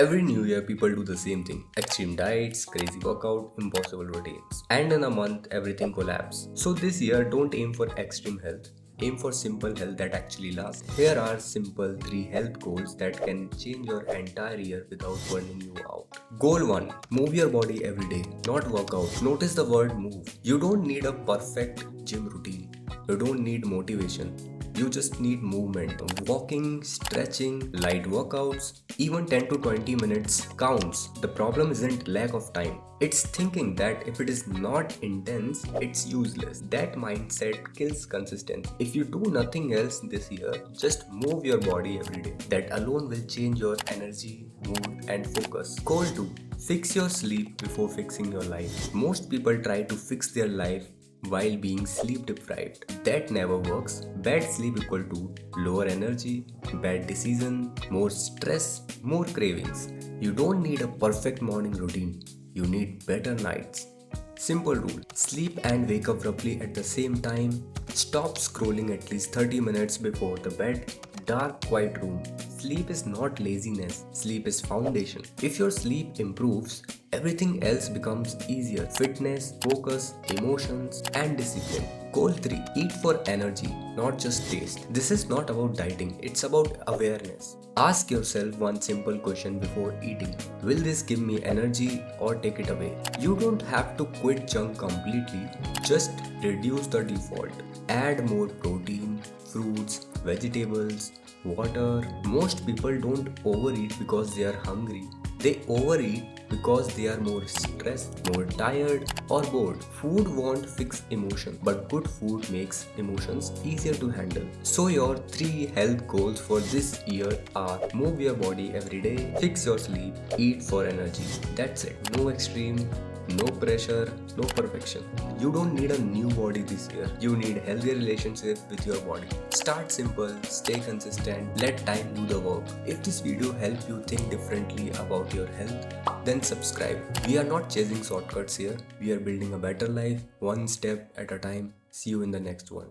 Every new year, people do the same thing: extreme diets, crazy workout, impossible routines. And in a month, everything collapses. So this year, don't aim for extreme health. Aim for simple health that actually lasts. Here are simple 3 health goals that can change your entire year without burning you out. Goal 1: move your body every day, not workout. Notice the word move. You don't need a perfect gym routine. You don't need motivation. You just need movement. Walking, stretching, light workouts, even 10 to 20 minutes counts. The problem isn't lack of time. It's thinking that if it is not intense, it's useless. That mindset kills consistency. If you do nothing else this year, just move your body every day. That alone will change your energy, mood, and focus. Goal 2: fix your sleep before fixing your life. Most people try to fix their life while being sleep deprived. That never works. Bad sleep equal to lower energy, bad decision, more stress, more cravings. You don't need a perfect morning routine. You need better nights. Simple rule: sleep and wake up roughly at the same time. Stop scrolling at least 30 minutes before the bed. Dark, quiet room. Sleep is not laziness, sleep is foundation. If your sleep improves, everything else becomes easier: fitness, focus, emotions, and discipline. Goal 3: eat for energy, not just taste. This is not about dieting, it's about awareness. Ask yourself one simple question before eating: will this give me energy or take it away? You don't have to quit junk completely, just reduce the default. Add more protein, fruits, vegetables, water. Most people don't overeat because they are hungry. They overeat because they are more stressed, more tired, or bored. Food won't fix emotion, but good food makes emotions easier to handle. So your 3 health goals for this year are: move your body every day, fix your sleep, eat for energy. That's it. No extreme, no pressure, no perfection. You don't need a new body this year. You need healthy relationship with your body. Start simple, stay consistent, let time do the work. If this video helped you think differently about your health, then subscribe. We are not chasing shortcuts here. We are building a better life, one step at a time. See you in the next one.